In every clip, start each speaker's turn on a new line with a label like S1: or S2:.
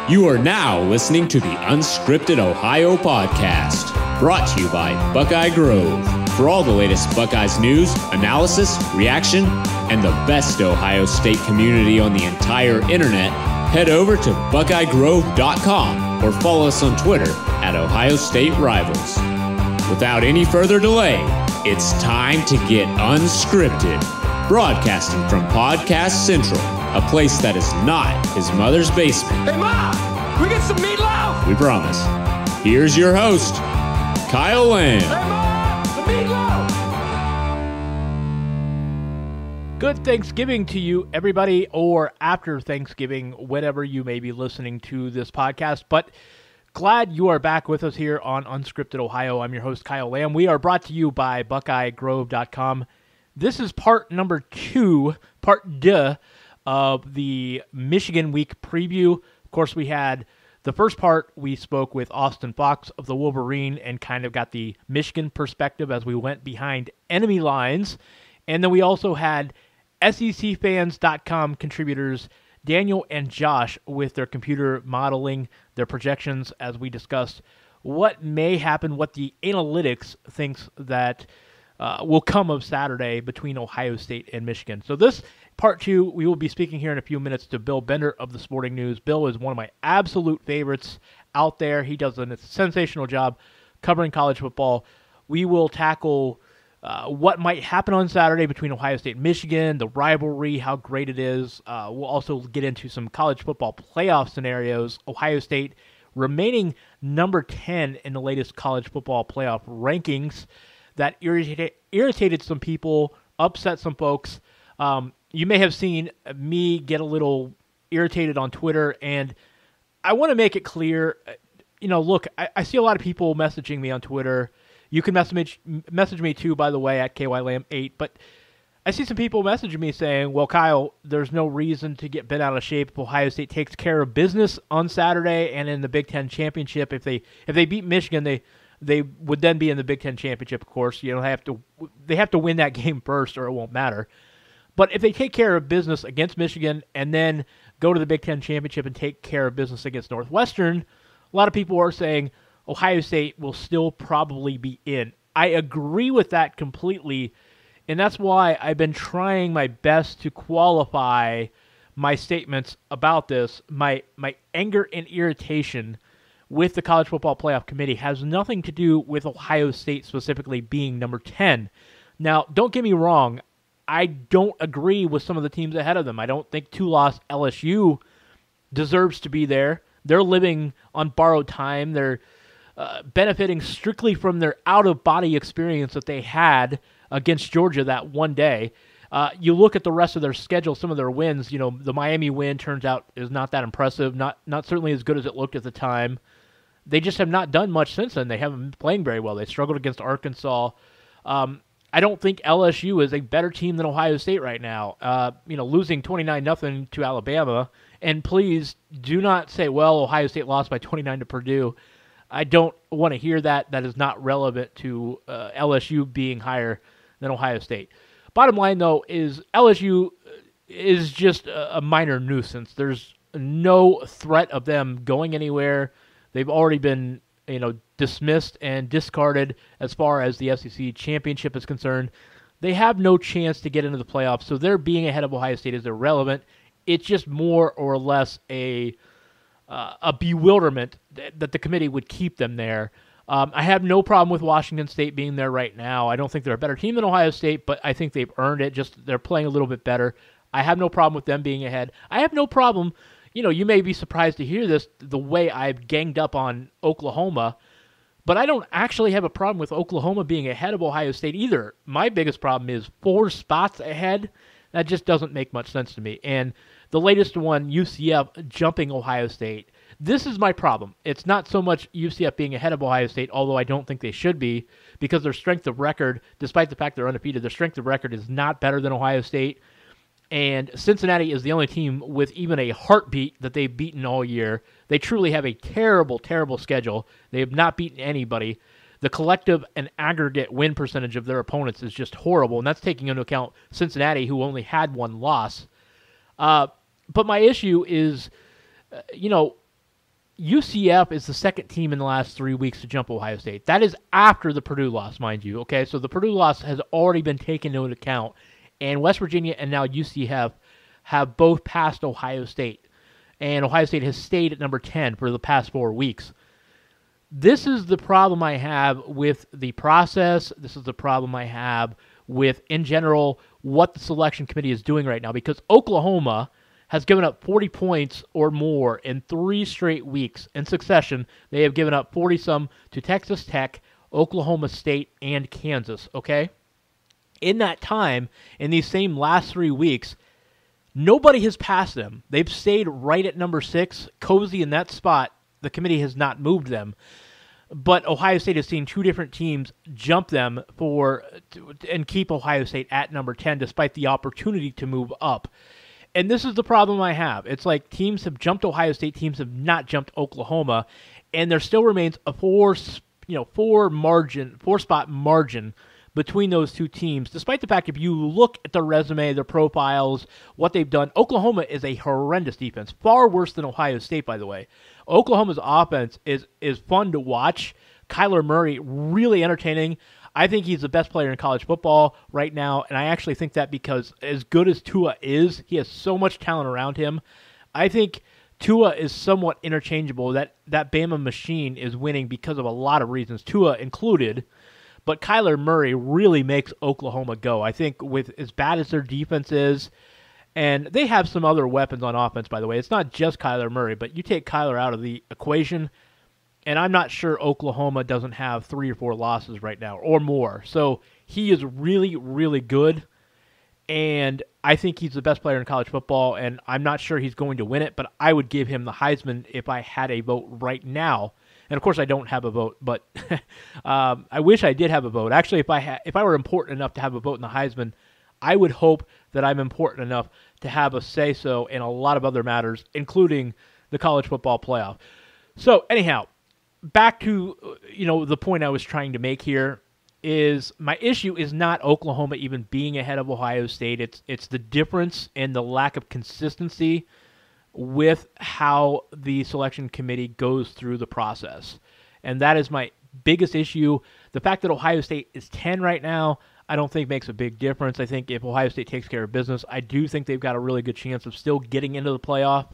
S1: You are now listening to the Unscripted Ohio podcast, brought to you by Buckeye Grove. For all the latest Buckeyes news, analysis, reaction, and the best Ohio State community on the entire internet, head over to buckeyegrove.com or follow us on Twitter at Ohio State Rivals. Without any further delay, it's time to get unscripted, broadcasting from Podcast Central, a place that is not his mother's basement.
S2: Hey, Mom! We get some meatloaf!
S1: We promise. Here's your host, Kyle Lamb.
S2: Hey, Mom! The meatloaf!
S3: Good Thanksgiving to you, everybody, or after Thanksgiving, whenever you may be listening to this podcast. But glad you are back with us here on Unscripted Ohio. I'm your host, Kyle Lamb. We are brought to you by buckeyegrove.com. This is part number 2, part 2, of the Michigan Week preview. Of course, we had the first part, we spoke with Austin Fox of the Wolverine and kind of got the Michigan perspective as we went behind enemy lines. And then we also had SECfans.com contributors Daniel and Josh with their computer modeling, their projections as we discussed what may happen, what the analytics thinks that will come of Saturday between Ohio State and Michigan. So this part 2, we will be speaking here in a few minutes to Bill Bender of the Sporting News. Bill is one of my absolute favorites out there. He does a sensational job covering college football. We will tackle what might happen on Saturday between Ohio State and Michigan, the rivalry, how great it is. We'll also get into some college football playoff scenarios. Ohio State remaining number 10 in the latest college football playoff rankings. That irritated some people, upset some folks. You may have seen me get a little irritated on Twitter, and I want to make it clear, look, I see a lot of people messaging me on Twitter. You can message me too, by the way, at KYLAM8, but I see some people messaging me saying, well, Kyle, there's no reason to get bent out of shape if Ohio State takes care of business on Saturday and in the Big Ten Championship. If they beat Michigan, they would then be in the Big Ten Championship, of course. They have to win that game first or it won't matter. But if they take care of business against Michigan and then go to the Big Ten Championship and take care of business against Northwestern, a lot of people are saying Ohio State will still probably be in. I agree with that completely, and that's why I've been trying my best to qualify my statements about this. My anger and irritation with the College Football Playoff Committee has nothing to do with Ohio State specifically being number 10. Now, don't get me wrong. I don't agree with some of the teams ahead of them. I don't think two-loss LSU deserves to be there. They're living on borrowed time. They're benefiting strictly from their out-of-body experience that they had against Georgia that one day. You look at the rest of their schedule, some of their wins. The Miami win turns out is not that impressive, not certainly as good as it looked at the time. They just have not done much since then. They haven't been playing very well. They struggled against Arkansas. I don't think LSU is a better team than Ohio State right now. Losing 29-0 to Alabama. And please do not say, well, Ohio State lost by 29 to Purdue. I don't want to hear that. That is not relevant to LSU being higher than Ohio State. Bottom line, though, is LSU is just a minor nuisance. There's no threat of them going anywhere. They've already been, dismissed and discarded as far as the SEC championship is concerned. They have no chance to get into the playoffs, so their being ahead of Ohio State is irrelevant. It's just more or less a bewilderment that the committee would keep them there. I have no problem with Washington State being there right now. I don't think they're a better team than Ohio State, but I think they've earned it. Just they're playing a little bit better. I have no problem with them being ahead. I have no problem. You may be surprised to hear this, the way I've ganged up on Oklahoma, but I don't actually have a problem with Oklahoma being ahead of Ohio State either. My biggest problem is 4 spots ahead. That just doesn't make much sense to me. And the latest one, UCF jumping Ohio State. This is my problem. It's not so much UCF being ahead of Ohio State, although I don't think they should be, because their strength of record, despite the fact they're undefeated, their strength of record is not better than Ohio State. And Cincinnati is the only team with even a heartbeat that they've beaten all year. They truly have a terrible, terrible schedule. They have not beaten anybody. The collective and aggregate win percentage of their opponents is just horrible, and that's taking into account Cincinnati, who only had 1 loss. But my issue is, UCF is the second team in the last 3 weeks to jump Ohio State. That is after the Purdue loss, mind you. Okay, so the Purdue loss has already been taken into account, and West Virginia and now UCF have both passed Ohio State, and Ohio State has stayed at number 10 for the past 4 weeks. This is the problem I have with the process. This is the problem I have with, in general, what the selection committee is doing right now, because Oklahoma has given up 40 points or more in 3 straight weeks in succession. They have given up 40-some to Texas Tech, Oklahoma State, and Kansas, okay? In that time, in these same last 3 weeks, nobody has passed them. They've stayed right at number 6, cozy in that spot. The committee has not moved them. But Ohio State has seen 2 different teams jump them and keep Ohio State at number 10 despite the opportunity to move up. And this is the problem I have. It's like teams have jumped Ohio State, teams have not jumped Oklahoma, and there still remains a 4-spot margin between those 2 teams, despite the fact if you look at their resume, their profiles, what they've done, Oklahoma is a horrendous defense, far worse than Ohio State, by the way. Oklahoma's offense is fun to watch. Kyler Murray, really entertaining. I think he's the best player in college football right now, and I actually think that because as good as Tua is, he has so much talent around him. I think Tua is somewhat interchangeable. That Bama machine is winning because of a lot of reasons, Tua included. But Kyler Murray really makes Oklahoma go. I think with as bad as their defense is, and they have some other weapons on offense, by the way. It's not just Kyler Murray, but you take Kyler out of the equation, and I'm not sure Oklahoma doesn't have 3 or 4 losses right now or more. So he is really, really good, and I think he's the best player in college football, and I'm not sure he's going to win it, but I would give him the Heisman if I had a vote right now. And of course, I don't have a vote, but I wish I did have a vote. Actually, if I were important enough to have a vote in the Heisman, I would hope that I'm important enough to have a say-so in a lot of other matters, including the college football playoff. So anyhow, back to the point I was trying to make here is my issue is not Oklahoma even being ahead of Ohio State. It's the difference and the lack of consistency with how the selection committee goes through the process. And that is my biggest issue. The fact that Ohio State is 10 right now, I don't think makes a big difference. I think if Ohio State takes care of business, I do think they've got a really good chance of still getting into the playoff.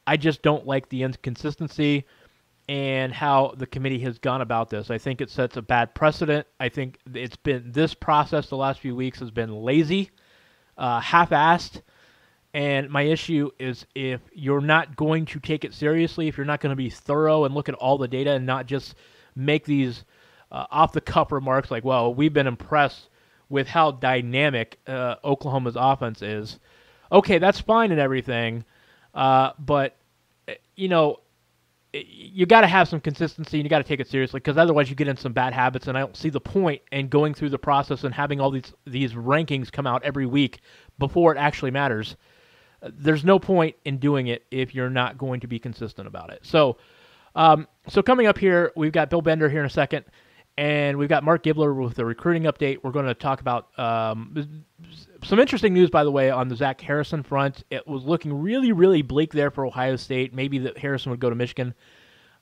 S3: I just don't like the inconsistency and how the committee has gone about this. I think it sets a bad precedent. I think this process the last few weeks has been lazy, half-assed. And my issue is if you're not going to take it seriously, if you're not going to be thorough and look at all the data and not just make these off-the-cuff remarks like, well, we've been impressed with how dynamic Oklahoma's offense is. Okay, that's fine and everything, but, you got to have some consistency and you got to take it seriously because otherwise you get in some bad habits, and I don't see the point in going through the process and having all these rankings come out every week before it actually matters. There's no point in doing it if you're not going to be consistent about it. So coming up here, we've got Bill Bender here in a second, and we've got Mark Gibler with the recruiting update. We're going to talk about some interesting news, by the way, on the Zach Harrison front. It was looking really, really bleak there for Ohio State. Maybe that Harrison would go to Michigan,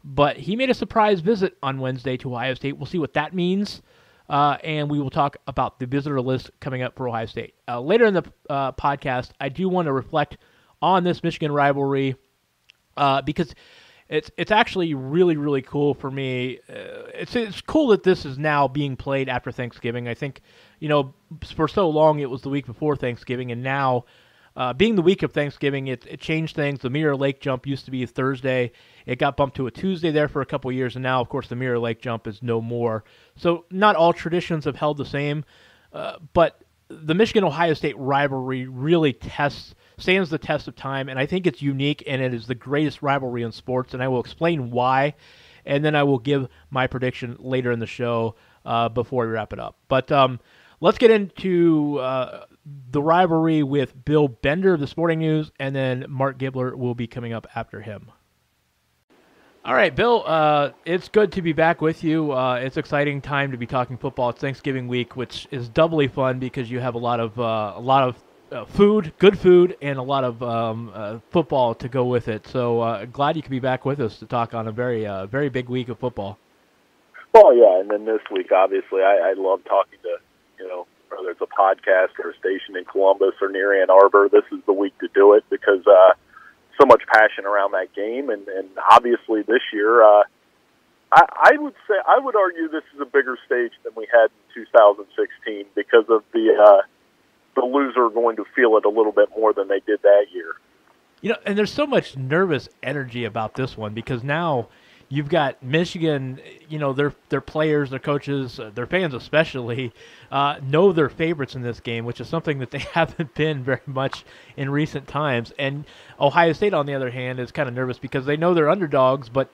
S3: but he made a surprise visit on Wednesday to Ohio State. We'll see what that means. And we will talk about the visitor list coming up for Ohio State. Later in the podcast, I do want to reflect on this Michigan rivalry because it's actually really, really cool for me. It's cool that this is now being played after Thanksgiving. I think, for so long it was the week before Thanksgiving, and now being the week of Thanksgiving, it changed things. The Mirror Lake jump used to be a Thursday. It got bumped to a Tuesday there for a couple of years, and now, of course, the Mirror Lake jump is no more. So not all traditions have held the same, but the Michigan-Ohio State rivalry really stands the test of time, and I think it's unique, and it is the greatest rivalry in sports, and I will explain why, and then I will give my prediction later in the show before we wrap it up. But let's get into the rivalry with Bill Bender of the Sporting News, and then Mark Gibler will be coming up after him. All right, Bill, it's good to be back with you. It's exciting time to be talking football. It's Thanksgiving week, which is doubly fun because you have a lot of good food, and a lot of football to go with it. So glad you could be back with us to talk on a very big week of football.
S4: Well, yeah, and then this week, obviously, I love talking to, whether it's a podcast or a station in Columbus or near Ann Arbor. This is the week to do it because so much passion around that game, and obviously this year, I would argue this is a bigger stage than we had in 2016 because of the loser going to feel it a little bit more than they did that year.
S3: And there's so much nervous energy about this one because now you've got Michigan, their players, their coaches, their fans especially, know their favorites in this game, which is something that they haven't been very much in recent times. And Ohio State, on the other hand, is kind of nervous because they know they're underdogs, but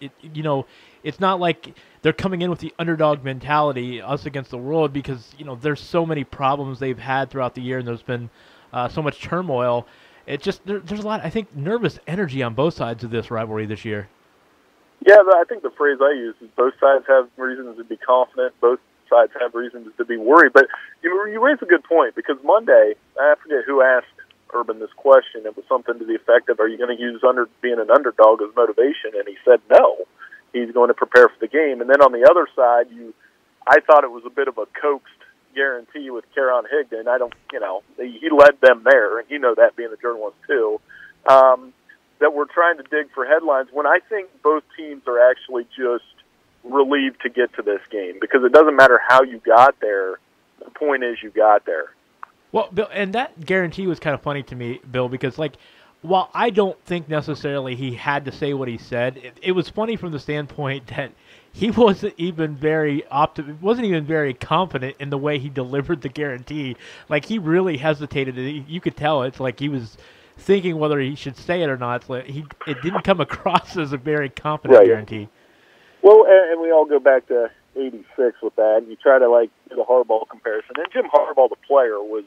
S3: it's not like they're coming in with the underdog mentality, us against the world, because there's so many problems they've had throughout the year, and there's been so much turmoil. It just there's a lot, I think, nervous energy on both sides of this rivalry this year.
S4: Yeah, I think the phrase I use is both sides have reasons to be confident, both sides have reasons to be worried. But you raise a good point because Monday, I forget who asked Urban this question. It was something to the effect of, are you going to use being an underdog as motivation? And he said no. He's going to prepare for the game. And then on the other side, I thought it was a bit of a coaxed guarantee with Caron Higdon. He led them there, and that being a journalist too. That we're trying to dig for headlines when I think both teams are actually just relieved to get to this game because it doesn't matter how you got there. The point is you got there.
S3: Well, Bill, and that guarantee was kind of funny to me, Bill, because while I don't think necessarily he had to say what he said, it was funny from the standpoint that he wasn't even very confident in the way he delivered the guarantee. Like, he really hesitated. You could tell it's like he was thinking whether he should say it or not. It didn't come across as a very confident guarantee.
S4: Well, and we all go back to '86 with that. And you try to do the Harbaugh comparison, and Jim Harbaugh, the player, was,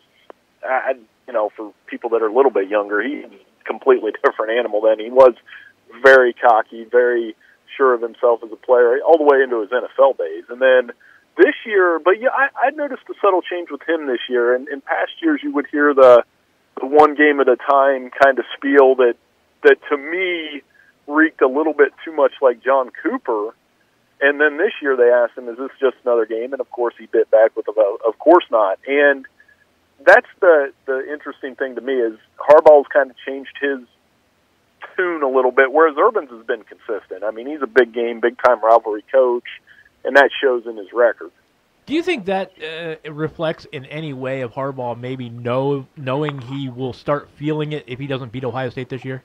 S4: for people that are a little bit younger, he's a completely different animal then. He was very cocky, very sure of himself as a player, all the way into his NFL days. And then this year, I noticed a subtle change with him this year. And in past years, you would hear the one game at a time kind of spiel that to me reeked a little bit too much like John Cooper. And then this year they asked him, is this just another game? And of course he bit back with, of course not. And that's the interesting thing to me is Harbaugh's kind of changed his tune a little bit, whereas Urban's has been consistent. I mean, he's a big game, big-time rivalry coach, and that shows in his record.
S3: Do you think that it reflects in any way of Harbaugh maybe knowing he will start feeling it if he doesn't beat Ohio State this year?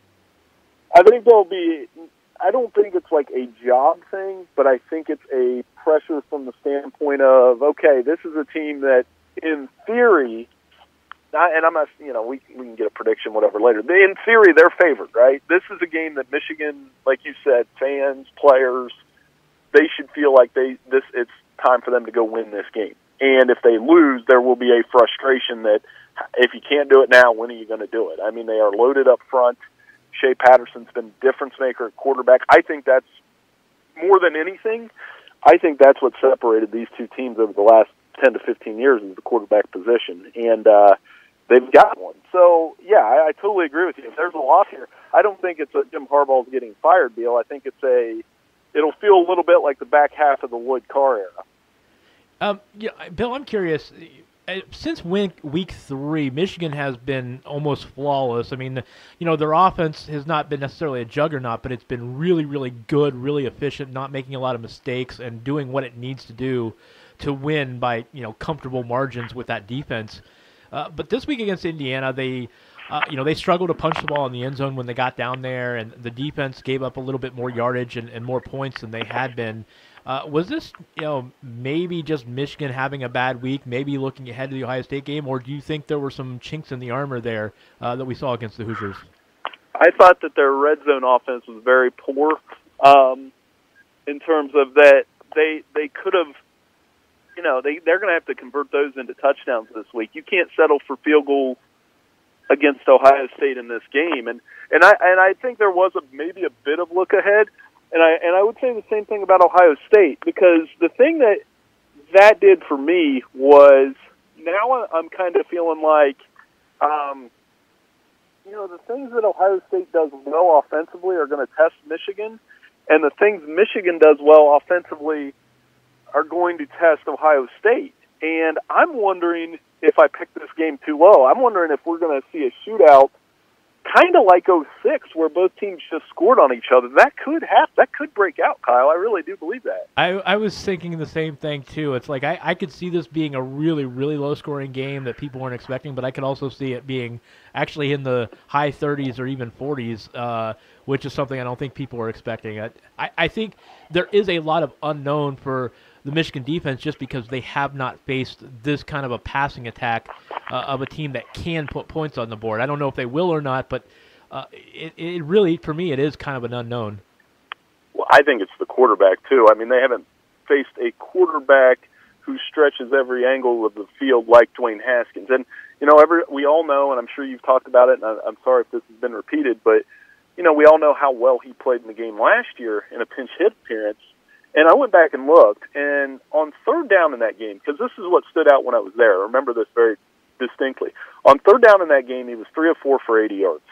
S4: I think I don't think it's like a job thing, but I think it's a pressure from the standpoint of, okay, this is a team that in theory, and I'm not, we can get a prediction, whatever, later. In theory, they're favored, right? This is a game that Michigan, like you said, fans, players, they should feel like it's time for them to go win this game. And if they lose, there will be a frustration that if you can't do it now, when are you going to do it? I mean, they are loaded up front. Shea Patterson's been a difference maker at quarterback. I think that's more than anything. I think that's what separated these two teams over the last 10 to 15 years is the quarterback position. And they've got one. So, yeah, I totally agree with you. If there's a loss here, I don't think it's a Jim Harbaugh's getting fired deal. I think it'll feel a little bit like the back half of the Lloyd Carr era.
S3: Bill, I'm curious. Since week 3, Michigan has been almost flawless. I mean, their offense has not been necessarily a juggernaut, but it's been really, really good, really efficient, not making a lot of mistakes, and doing what it needs to do to win by comfortable margins with that defense. But this week against Indiana, they struggled to punch the ball in the end zone when they got down there, and the defense gave up a little bit more yardage and more points than they had been. Was this, maybe just Michigan having a bad week, maybe looking ahead to the Ohio State game, or do you think there were some chinks in the armor there that we saw against the Hoosiers?
S4: I thought that their red zone offense was very poor in terms of that they could have, they're going to have to convert those into touchdowns this week. You can't settle for field goals against Ohio State in this game, and I think there was maybe a bit of look ahead. And I would say the same thing about Ohio State, because the thing that did for me was now I'm kind of feeling like The things that Ohio State does well offensively are going to test Michigan, and the things Michigan does well offensively are going to test Ohio State. And I'm wondering if I picked this game too low. I'm wondering if we're going to see a shootout kind of like '06, where both teams just scored on each other. That could break out, Kyle. I really do believe that.
S3: I was thinking the same thing, too. It's like I could see this being a really, really low-scoring game that people weren't expecting, but I could also see it being actually in the high 30s or even 40s, which is something I don't think people were expecting. I think there is a lot of unknown for the Michigan defense just because they have not faced this kind of a passing attack of a team that can put points on the board. I don't know if they will or not, but it really, for me, it is kind of an unknown.
S4: Well, I think it's the quarterback, too. I mean, they haven't faced a quarterback who stretches every angle of the field like Dwayne Haskins. And, we all know, and I'm sure you've talked about it, and I'm sorry if this has been repeated, but, we all know how well he played in the game last year in a pinch hit appearance. And I went back and looked, and on third down in that game, because this is what stood out when I was there, I remember this very distinctly. On third down in that game, he was 3 of 4 for 80 yards.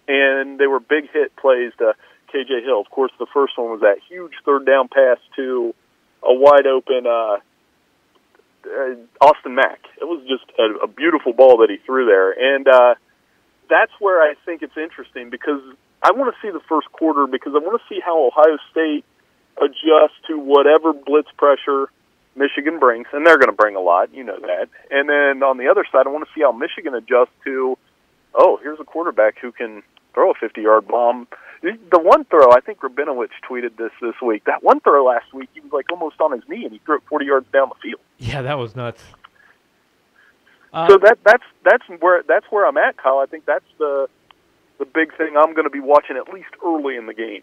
S4: And they were big hit plays to K.J. Hill. Of course, the first one was that huge third down pass to a wide-open Austin Mack. It was just a beautiful ball that he threw there. And that's where I think it's interesting, because I want to see the first quarter, because I want to see how Ohio State adjust to whatever blitz pressure Michigan brings, and they're going to bring a lot, you know that. And then on the other side, I want to see how Michigan adjusts to, here's a quarterback who can throw a 50-yard bomb. The one throw, I think Rabinowitz tweeted this week, that one throw last week, he was like almost on his knee, and he threw it 40 yards down the field.
S3: Yeah, that was nuts.
S4: So that's where I'm at, Kyle. I think that's the big thing I'm going to be watching at least early in the game.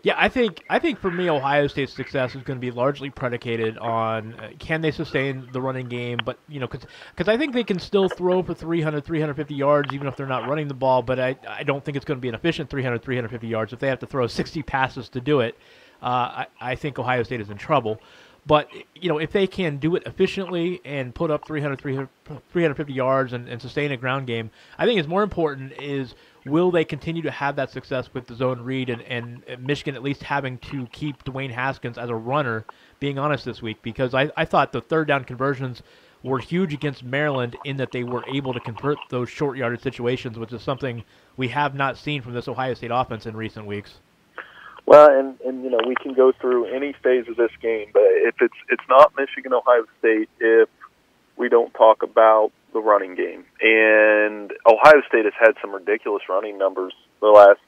S3: Yeah, I think for me, Ohio State's success is going to be largely predicated on can they sustain the running game, but because I think they can still throw for 300, 350 yards even if they're not running the ball, but I don't think it's going to be an efficient 300, 350 yards. If they have to throw 60 passes to do it, I think Ohio State is in trouble. But, if they can do it efficiently and put up 350 yards and sustain a ground game, I think it's more important is will they continue to have that success with the zone read and Michigan at least having to keep Dwayne Haskins as a runner being honest this week, because I thought the third down conversions were huge against Maryland in that they were able to convert those short yardage situations, which is something we have not seen from this Ohio State offense in recent weeks.
S4: Well, and we can go through any phase of this game, but if it's not Michigan, Ohio State, if we don't talk about the running game. And Ohio State has had some ridiculous running numbers the last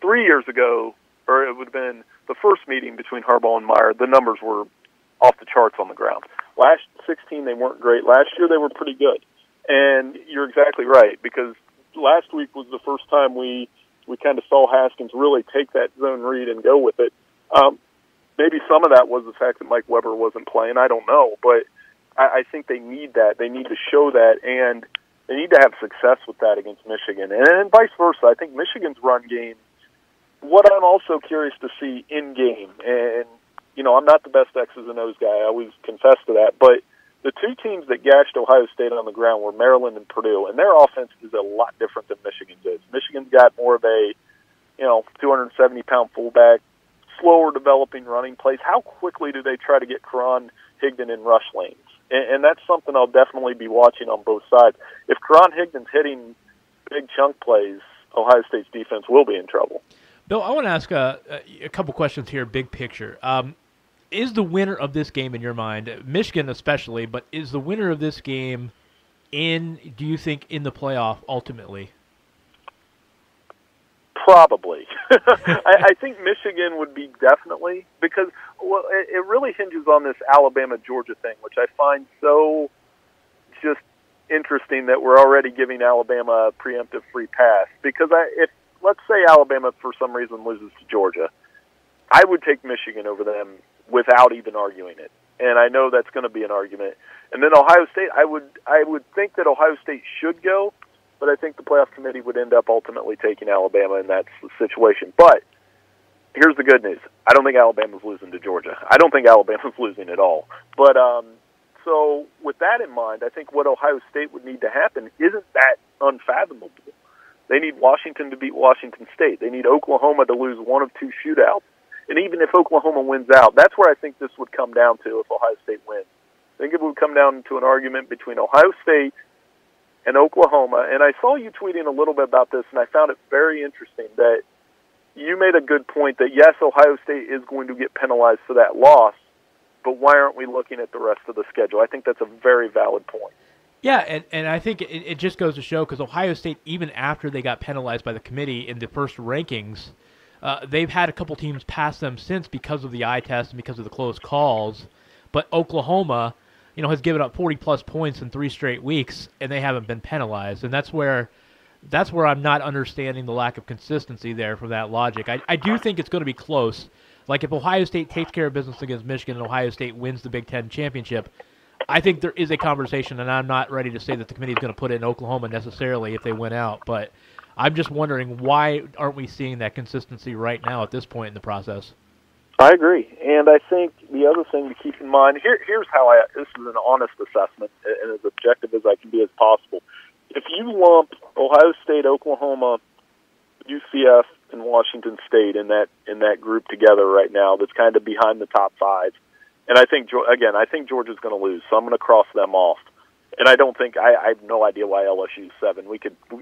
S4: 3 years ago, or it would have been the first meeting between Harbaugh and Meyer. The numbers were off the charts on the ground. Last 16, they weren't great. Last year, they were pretty good. And you're exactly right, because last week was the first time we kind of saw Haskins really take that zone read and go with it. Maybe some of that was the fact that Mike Weber wasn't playing. I don't know, but I think they need that. They need to show that, and they need to have success with that against Michigan. And vice versa. I think Michigan's run game, what I'm also curious to see in-game, and, I'm not the best X's and O's guy. I always confess to that, but the two teams that gashed Ohio State on the ground were Maryland and Purdue, and their offense is a lot different than Michigan's is. Michigan's got more of a, 270-pound fullback, slower developing running plays. How quickly do they try to get Karan Higdon in rush lanes? And that's something I'll definitely be watching on both sides. If Karan Higdon's hitting big chunk plays, Ohio State's defense will be in trouble.
S3: Bill, I want to ask a couple questions here, big picture. Is the winner of this game, in your mind, Michigan especially, but is the winner of this game do you think, in the playoff ultimately?
S4: Probably. I think Michigan would be definitely, because it really hinges on this Alabama-Georgia thing, which I find so just interesting that we're already giving Alabama a preemptive free pass. Because if let's say Alabama for some reason loses to Georgia, I would take Michigan over them without even arguing it. And I know that's going to be an argument. And then Ohio State, I would think that Ohio State should go, but I think the playoff committee would end up ultimately taking Alabama in that situation. But here's the good news. I don't think Alabama's losing to Georgia. I don't think Alabama's losing at all. But so with that in mind, I think what Ohio State would need to happen isn't that unfathomable. They need Washington to beat Washington State. They need Oklahoma to lose one of two shootouts. And even if Oklahoma wins out, that's where I think this would come down to if Ohio State wins. I think it would come down to an argument between Ohio State and Oklahoma. And I saw you tweeting a little bit about this, and I found it very interesting that you made a good point that, yes, Ohio State is going to get penalized for that loss, but why aren't we looking at the rest of the schedule? I think that's a very valid point.
S3: Yeah, and I think it just goes to show, because Ohio State, even after they got penalized by the committee in the first rankings, they've had a couple teams pass them since because of the eye test and because of the close calls. But Oklahoma, has given up 40-plus points in 3 straight weeks, and they haven't been penalized. And that's where I'm not understanding the lack of consistency there from that logic. I do think it's going to be close. Like if Ohio State takes care of business against Michigan and Ohio State wins the Big Ten championship, I think there is a conversation, and I'm not ready to say that the committee is going to put in Oklahoma necessarily if they win out. But I'm just wondering, why aren't we seeing that consistency right now at this point in the process?
S4: I agree. And I think the other thing to keep in mind, here's how this is an honest assessment and as objective as I can be as possible. If you lump Ohio State, Oklahoma, UCF, and Washington State in that group together right now, that's kind of behind the top 5. And I think Georgia's going to lose, so I'm going to cross them off. And I have no idea why LSU's 7.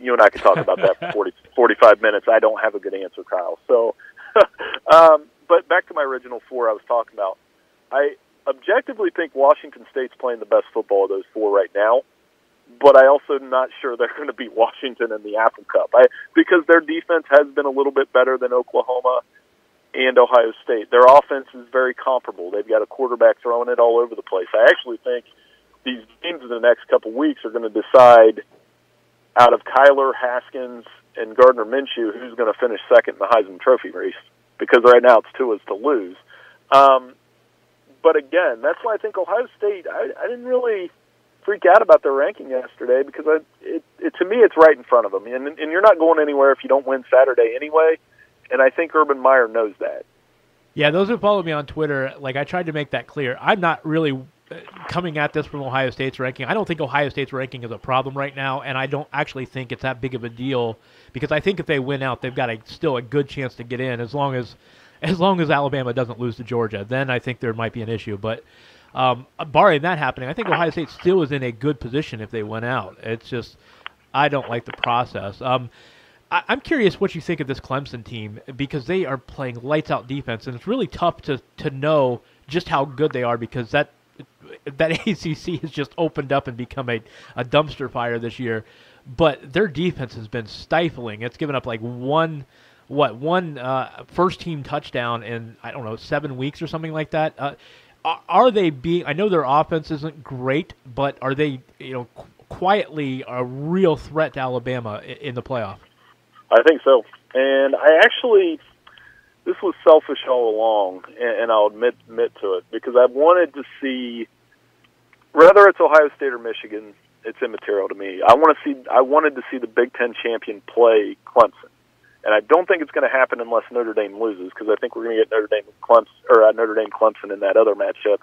S4: You and I could talk about that for 45 minutes. I don't have a good answer, Kyle. So, but back to my original 4 I was talking about. I objectively think Washington State's playing the best football of those 4 right now, but I also am not sure they're going to beat Washington in the Apple Cup because their defense has been a little bit better than Oklahoma and Ohio State. Their offense is very comparable. They've got a quarterback throwing it all over the place. I actually think these games in the next couple weeks are going to decide, out of Kyler, Haskins, and Gardner Minshew, who's going to finish second in the Heisman Trophy race, because right now it's Tua's to lose. But again, that's why I think Ohio State, I didn't really freak out about their ranking yesterday, because to me it's right in front of them. And you're not going anywhere if you don't win Saturday anyway. And I think Urban Meyer knows that.
S3: Yeah, those who follow me on Twitter, I tried to make that clear. I'm not really coming at this from Ohio State's ranking. I don't think Ohio State's ranking is a problem right now, and I don't actually think it's that big of a deal, because I think if they win out, they've got still a good chance to get in, as long as Alabama doesn't lose to Georgia. Then I think there might be an issue. But barring that happening, I think Ohio State still is in a good position if they win out. It's just I don't like the process. I'm curious what you think of this Clemson team, because they are playing lights-out defense, and it's really tough to know just how good they are, because that ACC has just opened up and become a dumpster fire this year. But their defense has been stifling. It's given up one first-team touchdown in, 7 weeks or something like that. Are they being? I know their offense isn't great, but are they, quietly a real threat to Alabama in the playoff?
S4: I think so. And this was selfish all along, and I'll admit to it, because I wanted to see, whether it's Ohio State or Michigan, it's immaterial to me. I wanted to see the Big Ten champion play Clemson. And I don't think it's going to happen unless Notre Dame loses, because I think we're going to get Notre Dame Clemson in that other matchup.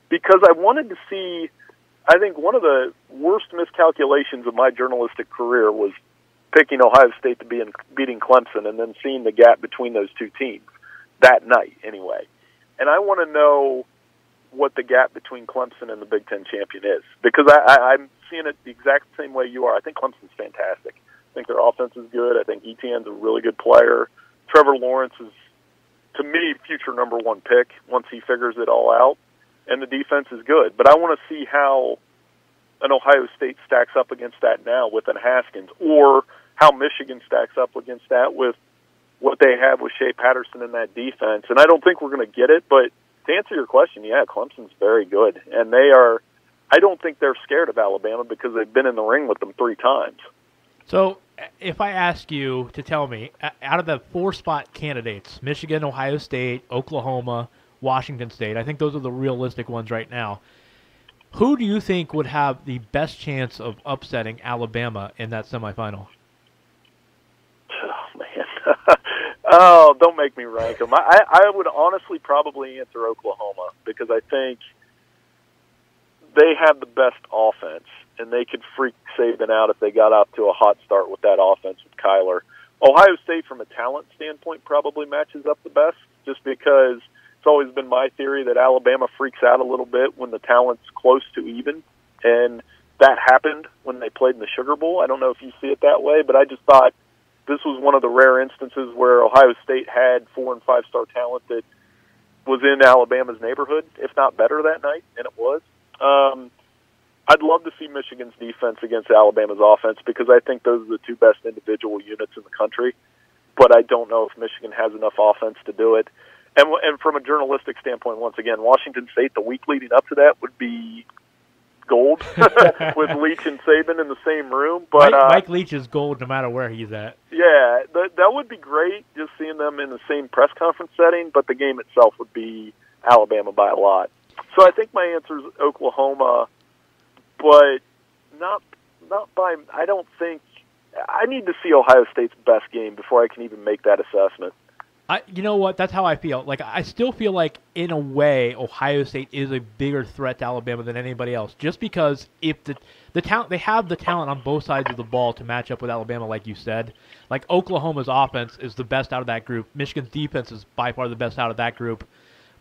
S4: Because I wanted to see, I think one of the worst miscalculations of my journalistic career was picking Ohio State to be beating Clemson, and then seeing the gap between those two teams that night anyway. And I want to know what the gap between Clemson and the Big Ten champion is, because I'm seeing it the exact same way you are. I think Clemson's fantastic. I think their offense is good. I think Etienne's a really good player. Trevor Lawrence is, to me, future number 1 pick once he figures it all out. And the defense is good. But I want to see how an Ohio State stacks up against that now with an Haskins, or how Michigan stacks up against that with what they have with Shea Patterson in that defense. And I don't think we're going to get it, but to answer your question, yeah, Clemson's very good. And I don't think they're scared of Alabama, because they've been in the ring with them 3 times.
S3: So if I ask you to tell me, out of the 4-spot candidates, Michigan, Ohio State, Oklahoma, Washington State, I think those are the realistic ones right now, who do you think would have the best chance of upsetting Alabama in that semifinal?
S4: Oh, man. Oh, don't make me rank them. I would honestly probably answer Oklahoma, because I think they have the best offense, and they could freak Saban out if they got off to a hot start with that offense with Kyler. Ohio State, from a talent standpoint, probably matches up the best, just because it's always been my theory that Alabama freaks out a little bit when the talent's close to even, and that happened when they played in the Sugar Bowl. I don't know if you see it that way, but I just thought this was one of the rare instances where Ohio State had 4- and 5-star talent that was in Alabama's neighborhood, if not better that night, and it was. I'd love to see Michigan's defense against Alabama's offense because I think those are the two best individual units in the country, but I don't know if Michigan has enough offense to do it. And from a journalistic standpoint, once again, Washington State, the week leading up to that, would be gold with Leach and Saban in the same room. But
S3: Mike Leach is gold no matter where he's at.
S4: Yeah, that would be great, just seeing them in the same press conference setting, but the game itself would be Alabama by a lot. So I think my answer is Oklahoma, but not by. I don't think I need to see Ohio State's best game before I can even make that assessment.
S3: You know what? That's how I feel. Like, I still feel like, in a way, Ohio State is a bigger threat to Alabama than anybody else. Just because if the talent, they have the talent on both sides of the ball to match up with Alabama, like you said. Like, Oklahoma's offense is the best out of that group. Michigan's defense is by far the best out of that group.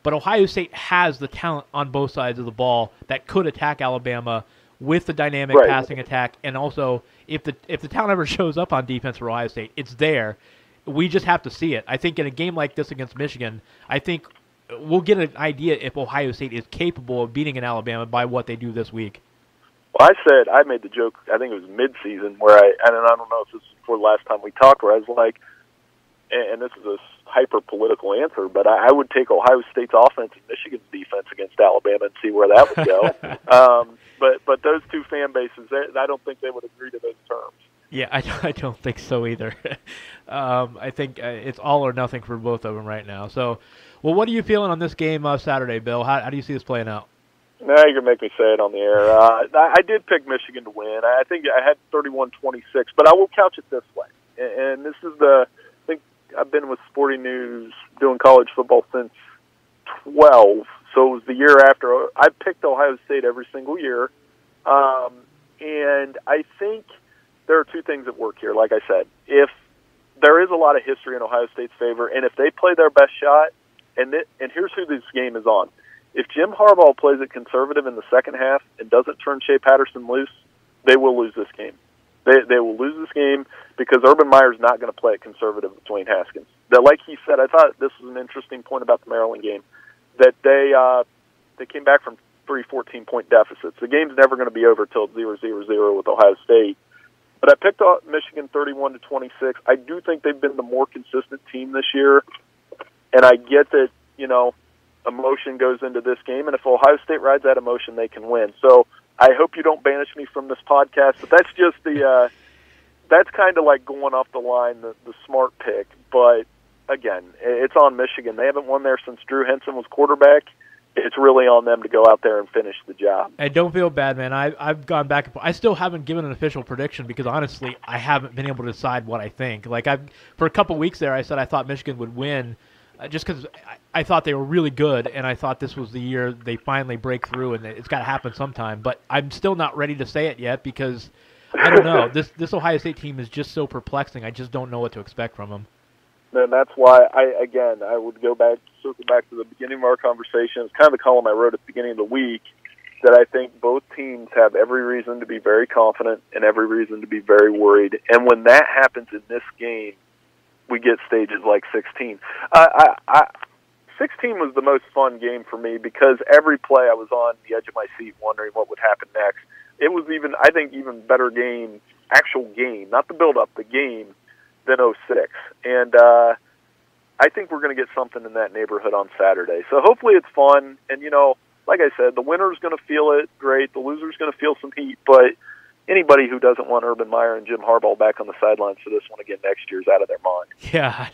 S3: But Ohio State has the talent on both sides of the ball that could attack Alabama with the dynamic passing attack, and also if the talent ever shows up on defense for Ohio State, it's there. We just have to see it. I think in a game like this against Michigan, I think we'll get an idea if Ohio State is capable of beating an Alabama by what they do this week.
S4: Well, I made the joke, I think it was mid-season, where I don't know if this was before the last time we talked, where I was like, and this is a hyper-political answer, but I would take Ohio State's offense and Michigan's defense against Alabama and see where that would go. But those two fan bases, I don't think they would agree to those terms.
S3: Yeah, I don't think so either. I think it's all or nothing for both of them right now. So, well, what are you feeling on this game Saturday, Bill? How do you see this playing out?
S4: Now you're going to make me say it on the air. I did pick Michigan to win. I think I had 31-26, but I will couch it this way. And this is I think I've been with Sporting News doing college football since 12, so it was the year after. I picked Ohio State every single year. And I think there are two things at work here. Like I said, if there is a lot of history in Ohio State's favor, and if they play their best shot, and here's who this game is on. If Jim Harbaugh plays it conservative in the second half and doesn't turn Shea Patterson loose, they will lose this game. They will lose this game because Urban Meyer's not going to play it conservative with Dwayne Haskins. That, like he said, I thought this was an interesting point about the Maryland game, that they came back from 3 14-point deficits. The game's never going to be over till 0-0-0 with Ohio State. But I picked Michigan 31-26. I do think they've been the more consistent team this year, and I get that, emotion goes into this game, and if Ohio State rides that emotion, they can win. So I hope you don't banish me from this podcast, but that's just that's kind of like going off the line, the smart pick. But, again, it's on Michigan. They haven't won there since Drew Henson was quarterback. It's really on them to go out there and finish the job.
S3: Hey, don't feel bad, man. I've gone back. I still haven't given an official prediction because, honestly, I haven't been able to decide what I think. Like, for a couple weeks there, I said I thought Michigan would win just because I thought they were really good, and I thought this was the year they finally break through, and it's got to happen sometime. But I'm still not ready to say it yet because, I don't know, this Ohio State team is just so perplexing. I just don't know what to expect from them.
S4: And that's why, I would circle back to the beginning of our conversation. It's kind of the column I wrote at the beginning of the week, that I think both teams have every reason to be very confident and every reason to be very worried. And when that happens in this game, we get stages like 16. 16 was the most fun game for me because every play I was on the edge of my seat wondering what would happen next. It was even better game, actual game, not the build-up, the game, than 06. And I think we're going to get something in that neighborhood on Saturday. So hopefully it's fun. And, like I said, the winner's going to feel it great. The loser's going to feel some heat. But anybody who doesn't want Urban Meyer and Jim Harbaugh back on the sidelines for this one again next year is out of their mind.
S3: Yeah,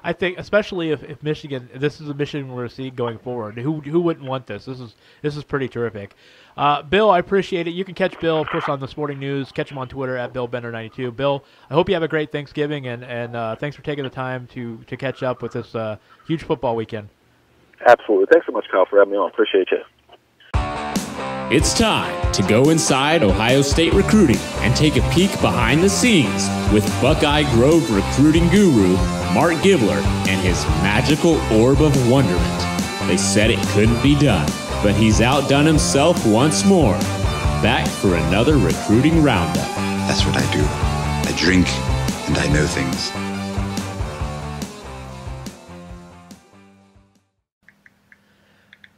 S3: I think especially if Michigan, this is a Michigan we're going to see going forward. Who wouldn't want this? This is pretty terrific. Bill, I appreciate it. You can catch Bill, of course, on the Sporting News. Catch him on Twitter at BillBender92. Bill, I hope you have a great Thanksgiving, and thanks for taking the time to catch up with this huge football weekend.
S4: Absolutely. Thanks so much, Kyle, for having me on. Appreciate you.
S1: It's time to go inside Ohio State recruiting and take a peek behind the scenes with Buckeye Grove recruiting guru Mark Gibler and his magical orb of wonderment. They said it couldn't be done, but he's outdone himself once more. Back for another recruiting roundup.
S5: That's what I do. I drink and I know things.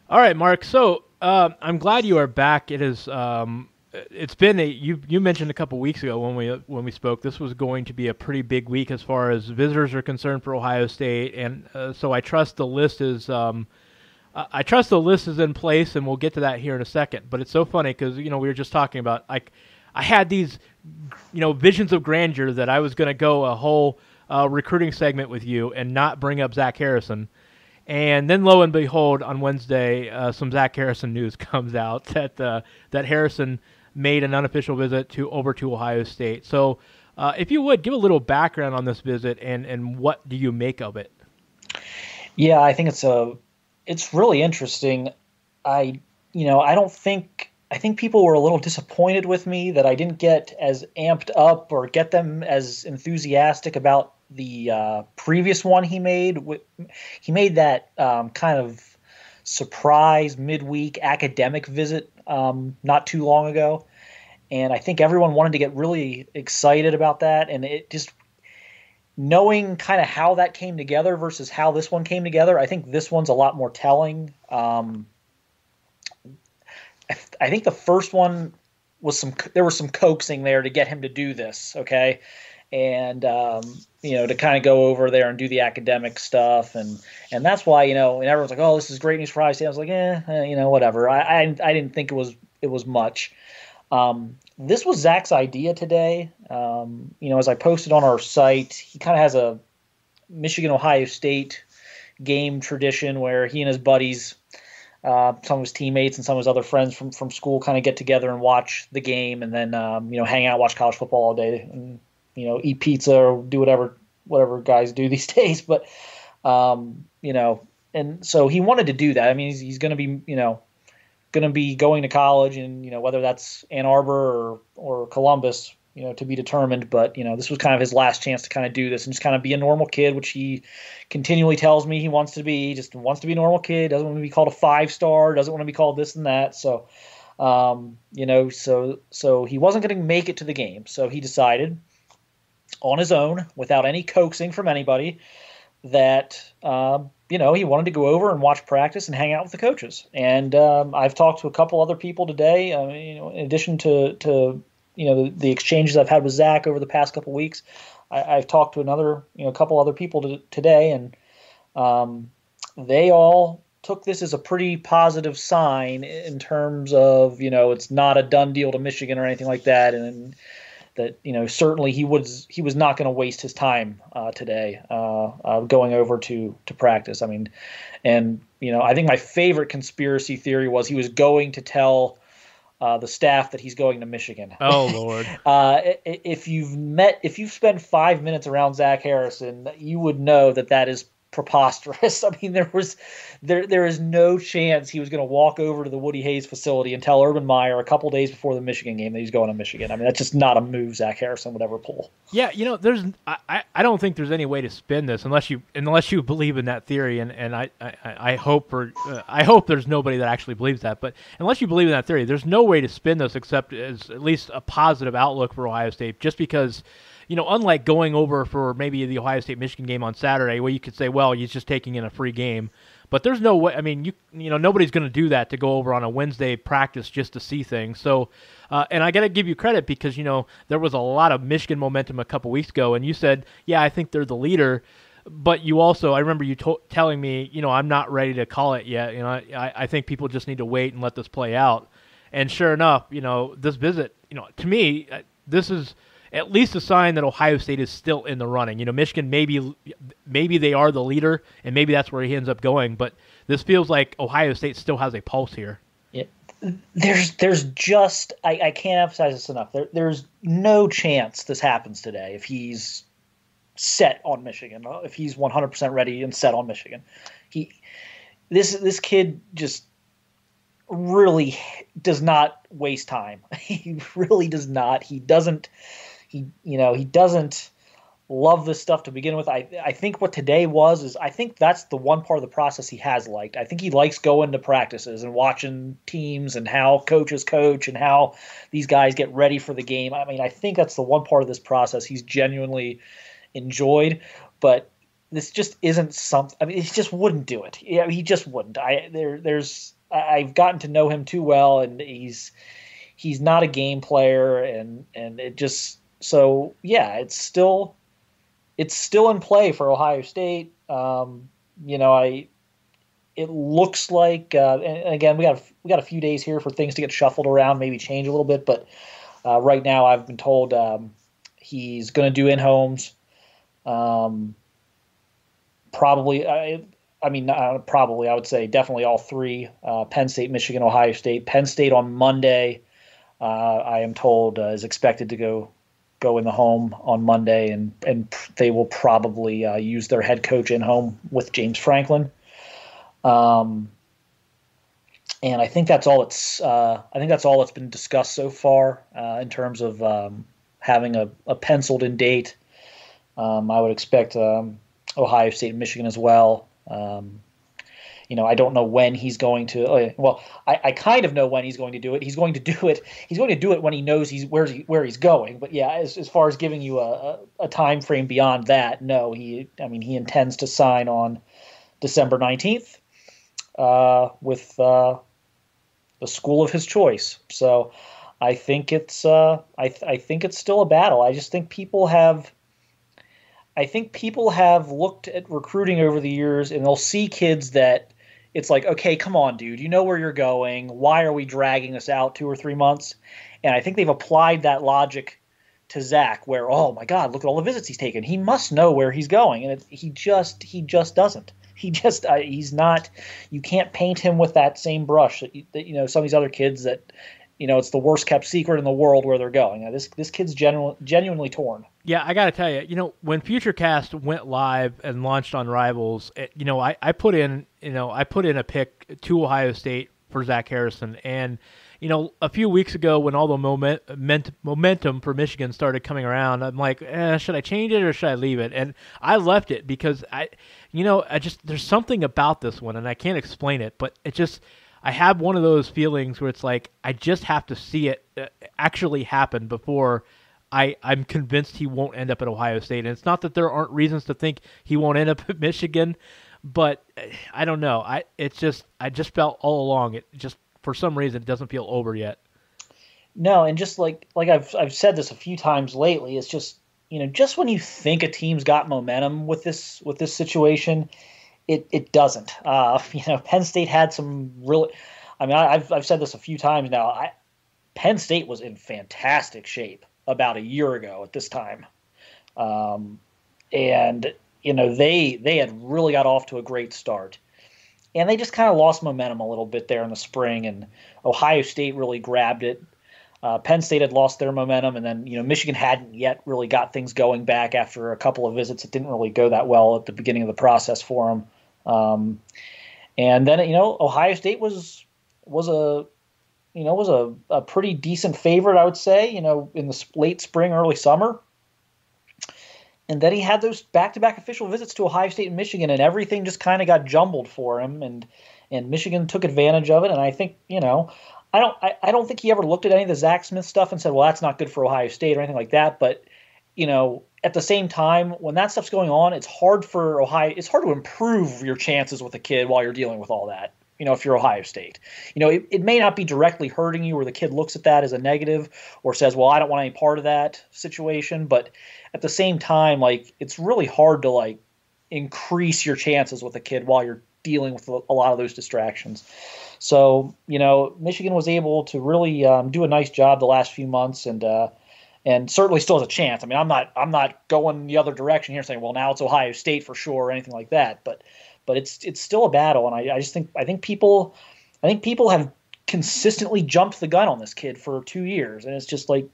S3: All right, Mark. So I'm glad you are back. It is. It's been you mentioned a couple weeks ago when we spoke. This was going to be a pretty big week as far as visitors are concerned for Ohio State, and so I trust the list is. I trust the list is in place, and we'll get to that here in a second. But it's so funny because we were just talking about I had these visions of grandeur that I was going to go a whole recruiting segment with you and not bring up Zach Harrison. And then, lo and behold, on Wednesday, some Zach Harrison news comes out that Harrison made an unofficial visit over to Ohio State. So, if you would give a little background on this visit and what do you make of it?
S6: Yeah, I think it's really interesting. I think people were a little disappointed with me that I didn't get as amped up or get them as enthusiastic about the previous one he made. He made that kind of surprise midweek academic visit not too long ago, and I think everyone wanted to get really excited about that, and it just knowing kind of how that came together versus how this one came together, I think this one's a lot more telling. I think the first one was there was some coaxing there to get him to do this, okay? And to kind of go over there and do the academic stuff, and that's why and everyone's like, oh, this is great news for Ohio State. I was like, whatever. I didn't think it was much. This was Zach's idea today. As I posted on our site, he kind of has a Michigan-Ohio State game tradition where he and his buddies, some of his teammates and some of his other friends from school kind of get together and watch the game, and then hang out, watch college football all day, and eat pizza or do whatever guys do these days. But and so he wanted to do that. I mean, he's going to be going to college, and whether that's Ann Arbor or Columbus, to be determined. But this was kind of his last chance to kind of do this and just kind of be a normal kid, which he continually tells me he wants to be. He just wants to be a normal kid. Doesn't want to be called a 5-star. Doesn't want to be called this and that. So, so he wasn't going to make it to the game. So he decided on his own, without any coaxing from anybody, that he wanted to go over and watch practice and hang out with the coaches. And I've talked to a couple other people today. In addition to the exchanges I've had with Zach over the past couple weeks, I've talked to a couple other people today, and they all took this as a pretty positive sign in terms of it's not a done deal to Michigan or anything like that, and that certainly he was not going to waste his time today going over to practice. I mean, and I think my favorite conspiracy theory was he was going to tell the staff that he's going to Michigan.
S3: Oh Lord!
S6: If you've spent 5 minutes around Zach Harrison, you would know that is preposterous. I mean, there is no chance he was going to walk over to the Woody Hayes facility and tell Urban Meyer a couple days before the Michigan game that he's going to Michigan. I mean, that's just not a move Zach Harrison would ever pull.
S3: Yeah, I don't think there's any way to spin this unless you believe in that theory, and I hope there's nobody that actually believes that. But unless you believe in that theory, there's no way to spin this except as at least a positive outlook for Ohio State, just because. Unlike going over for maybe the Ohio State-Michigan game on Saturday, where you could say, well, he's just taking in a free game. But there's no way. I mean, nobody's going to do that to go over on a Wednesday practice just to see things. So, and I got to give you credit because, there was a lot of Michigan momentum a couple weeks ago, and you said, yeah, I think they're the leader. But you also, I remember you telling me, I'm not ready to call it yet. I think people just need to wait and let this play out. And sure enough, this visit, to me, this is at least a sign that Ohio State is still in the running. Michigan, maybe they are the leader, and maybe that's where he ends up going. But this feels like Ohio State still has a pulse here.
S6: Yeah, there's just I can't emphasize this enough. There's no chance this happens today if he's set on Michigan. If he's 100% ready and set on Michigan, this kid just really does not waste time. He really does not. He doesn't love this stuff to begin with. I think what today is I think that's the one part of the process he has liked. I think he likes going to practices and watching teams and how coaches coach and how these guys get ready for the game. I mean, I think that's the one part of this process he's genuinely enjoyed, but this just isn't something. I mean, he just wouldn't do it. Yeah, he just wouldn't. I've gotten to know him too well, and he's not a game player, and it just so yeah, it's still in play for Ohio State. It looks like, and again, we got a few days here for things to get shuffled around, maybe change a little bit. But right now, I've been told he's going to do in-homes. Probably, I would say definitely all three: Penn State, Michigan, Ohio State. Penn State on Monday, I am told, is expected to go in the home on Monday, and they will probably use their head coach in home with James Franklin. And I think that's all that's been discussed so far in terms of having a penciled in date. I would expect Ohio State and Michigan as well. I don't know when he's going to. Well, I kind of know when he's going to do it. He's going to do it. He's going to do it when he knows where he's going. But yeah, as far as giving you a time frame beyond that, no. He intends to sign on December 19th with the school of his choice. So I think it's still a battle. I just think people have looked at recruiting over the years, and they'll see kids that it's like, okay, come on, dude, you know where you're going. Why are we dragging this out 2 or 3 months? And I think they've applied that logic to Zach, where, oh my God, look at all the visits he's taken. He must know where he's going, and he just doesn't. He's not. You can't paint him with that same brush that some of these other kids that. It's the worst kept secret in the world where they're going. Now, this kid's genuinely torn.
S3: Yeah, I got to tell you, when FutureCast went live and launched on Rivals, I put in a pick to Ohio State for Zach Harrison, and a few weeks ago when all the momentum for Michigan started coming around, I'm like, should I change it or should I leave it? And I left it because there's something about this one, and I can't explain it, but it just. I have one of those feelings where it's like I just have to see it actually happen before I'm convinced he won't end up at Ohio State. And it's not that there aren't reasons to think he won't end up at Michigan, but I don't know. I just felt all along it just for some reason it doesn't feel over yet.
S6: No, and just like I've said this a few times lately, it's just just when you think a team's got momentum with this situation. It doesn't. Penn State had some really. I mean, I've said this a few times now. Penn State was in fantastic shape about a year ago at this time, and they had really got off to a great start, and they just kind of lost momentum a little bit there in the spring, and Ohio State really grabbed it. Penn State had lost their momentum, and then Michigan hadn't yet really got things going back after a couple of visits. It didn't really go that well at the beginning of the process for them. And then Ohio State was a pretty decent favorite, I would say, in the late spring, early summer. And then he had those back-to-back official visits to Ohio State and Michigan, and everything just kind of got jumbled for him, and Michigan took advantage of it. And I think I don't think he ever looked at any of the Zach Smith stuff and said, well, that's not good for Ohio State or anything like that. But at the same time, when that stuff's going on, it's hard to improve your chances with a kid while you're dealing with all that, if you're Ohio State. It may not be directly hurting you where the kid looks at that as a negative or says, well, I don't want any part of that situation. But at the same time, it's really hard to, increase your chances with a kid while you're dealing with a lot of those distractions. So, Michigan was able to really do a nice job the last few months, and certainly still has a chance. I mean, I'm not going the other direction here saying, well, now it's Ohio State for sure or anything like that. But it's still a battle, and I think people have consistently jumped the gun on this kid for 2 years, and it's just like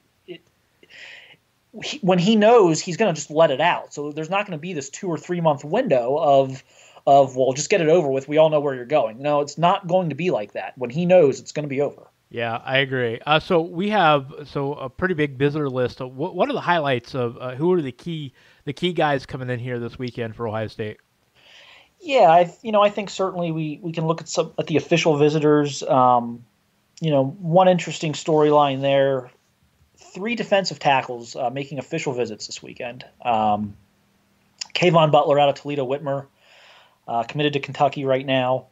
S6: when he knows he's going to just let it out. So there's not going to be this 2 or 3 month window of of, well, just get it over with. We all know where you're going. No, it's not going to be like that. When he knows, it's going to be over.
S3: Yeah, I agree. So we have a pretty big visitor list. So what are the highlights of who are the key guys coming in here this weekend for Ohio State?
S6: Yeah, I think certainly we can look at the official visitors. One interesting storyline there: 3 defensive tackles making official visits this weekend. Kayvon Butler out of Toledo Whitmer, committed to Kentucky right now.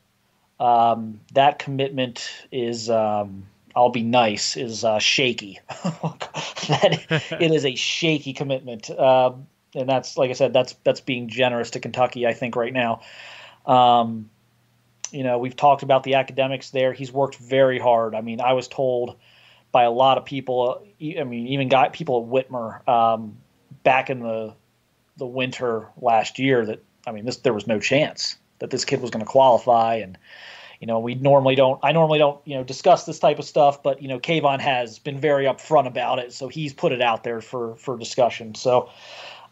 S6: That commitment is, I'll be nice, is shaky. It is a shaky commitment. And that's, like I said, that's being generous to Kentucky, I think, right now. We've talked about the academics there. He's worked very hard. I mean, I was told by a lot of people, even people at Whitmer, back in the winter last year, that, there was no chance that this kid was going to qualify. And, I normally don't, discuss this type of stuff, but, Kayvon has been very upfront about it. So he's put it out there for discussion. So,